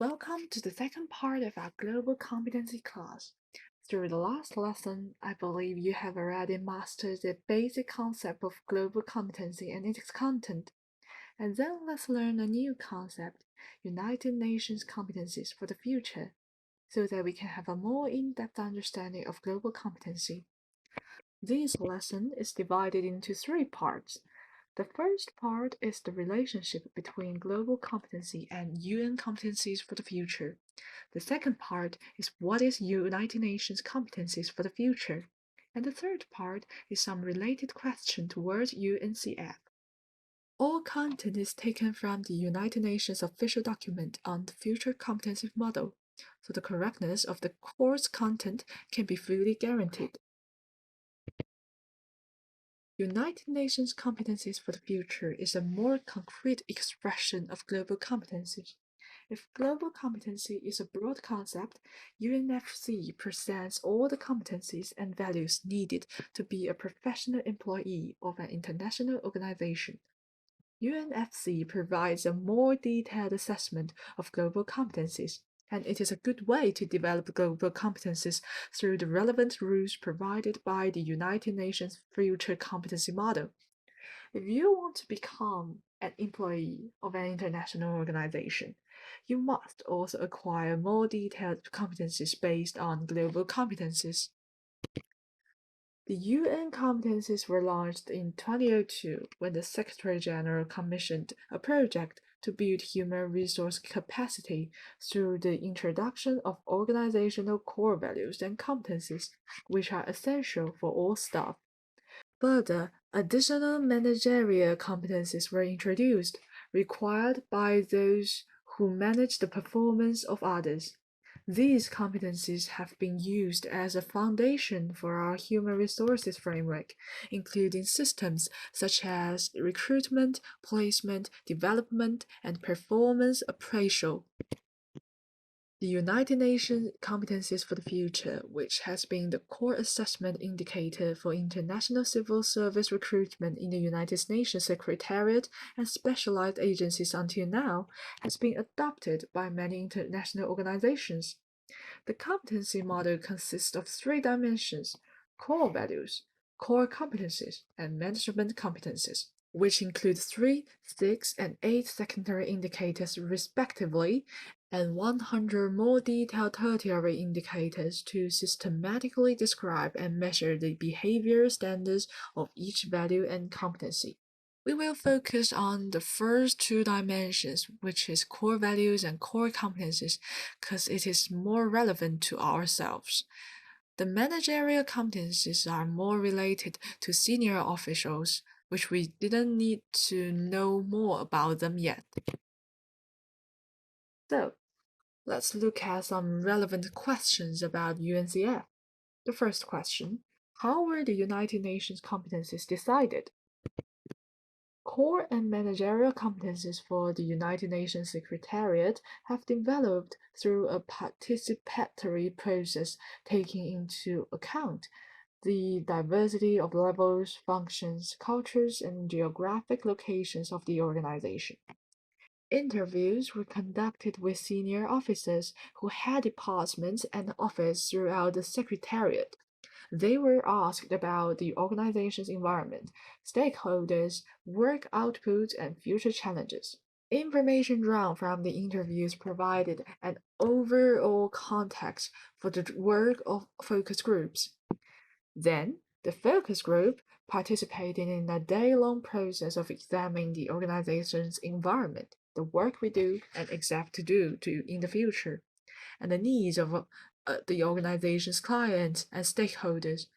Welcome to the second part of our global competency class. Through the last lesson, I believe you have already mastered the basic concept of global competency and its content. And then let's learn a new concept, United Nations competencies for the future, so that we can have a more in-depth understanding of global competency. This lesson is divided into three parts. The first part is the relationship between global competency and UN competencies for the future. The second part is what is United Nations competencies for the future. And the third part is some related question towards UNCF. All content is taken from the United Nations official document on the future competency model, so the correctness of the course content can be fully guaranteed. United Nations Competencies for the Future is a more concrete expression of global competency. If global competency is a broad concept, UNFC presents all the competencies and values needed to be a professional employee of an international organization. UNFC provides a more detailed assessment of global competencies, and it is a good way to develop global competencies through the relevant rules provided by the United Nations Future Competency Model. If you want to become an employee of an international organization, you must also acquire more detailed competencies based on global competencies. The UN competencies were launched in 2002 when the Secretary General commissioned a project to build human resource capacity through the introduction of organizational core values and competencies, which are essential for all staff. Further, additional managerial competencies were introduced, required by those who manage the performance of others. These competencies have been used as a foundation for our human resources framework, including systems such as recruitment, placement, development, and performance appraisal. The United Nations Competencies for the Future, which has been the core assessment indicator for international civil service recruitment in the United Nations Secretariat and specialized agencies until now, has been adopted by many international organizations. The competency model consists of three dimensions: core values, core competencies, and management competencies, which include 3, 6, and 8 secondary indicators respectively, and 100 more detailed tertiary indicators to systematically describe and measure the behavior standards of each value and competency. We will focus on the first two dimensions, which is core values and core competencies, because it is more relevant to ourselves. The managerial competencies are more related to senior officials, which we didn't need to know more about them yet. So, let's look at some relevant questions about UNCF. The first question: how were the United Nations competencies decided? Core and managerial competencies for the United Nations Secretariat have developed through a participatory process taking into account the diversity of levels, functions, cultures, and geographic locations of the organization. Interviews were conducted with senior officers who had departments and offices throughout the Secretariat. They were asked about the organization's environment, stakeholders, work output, and future challenges. Information drawn from the interviews provided an overall context for the work of focus groups. Then, the focus group participated in a day-long process of examining the organization's environment, the work we do and expect to do in the future, and the needs of the organization's clients and stakeholders.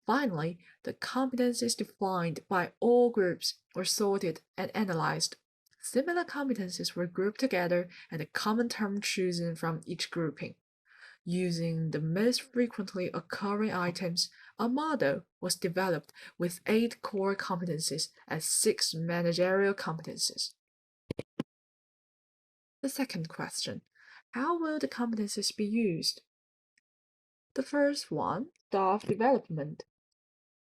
Finally, the competencies defined by all groups were sorted and analyzed. Similar competencies were grouped together and a common term chosen from each grouping. Using the most frequently occurring items, a model was developed with 8 core competencies and 6 managerial competencies. The second question: how will the competencies be used? The first one, staff development.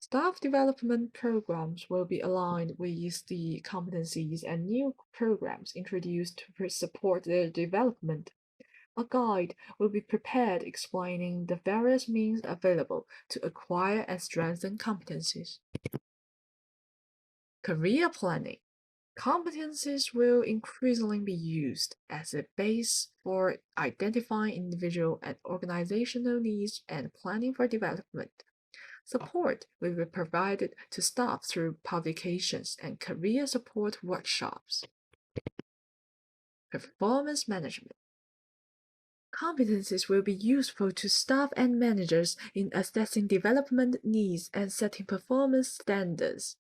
Staff development programs will be aligned with the competencies and new programs introduced to support their development. A guide will be prepared explaining the various means available to acquire and strengthen competencies. Career planning. Competencies will increasingly be used as a base for identifying individual and organizational needs and planning for development. Support will be provided to staff through publications and career support workshops. Performance management. Competencies will be useful to staff and managers in assessing development needs and setting performance standards.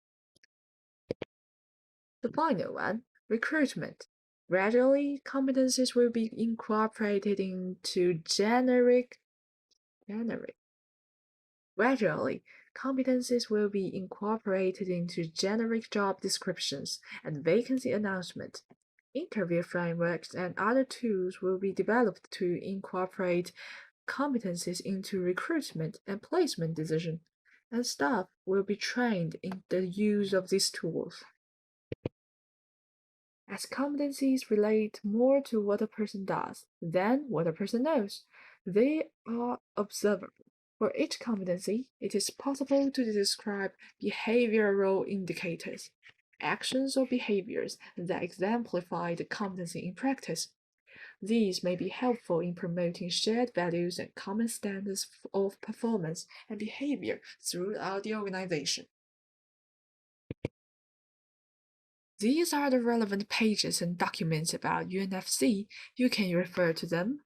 The final one, recruitment. Gradually, competencies will be incorporated into Gradually, competencies will be incorporated into generic job descriptions and vacancy announcements. Interview frameworks and other tools will be developed to incorporate competencies into recruitment and placement decision, and staff will be trained in the use of these tools. As competencies relate more to what a person does than what a person knows, they are observable. For each competency, it is possible to describe behavioral indicators, actions or behaviors that exemplify the competency in practice. These may be helpful in promoting shared values and common standards of performance and behavior throughout the organization. These are the relevant pages and documents about UNFC. You can refer to them.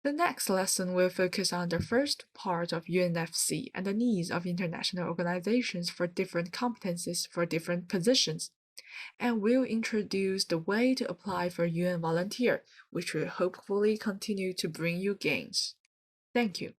The next lesson will focus on the first part of UNFC and the needs of international organizations for different competencies for different positions, and will introduce the way to apply for UN volunteer, which will hopefully continue to bring you gains. Thank you.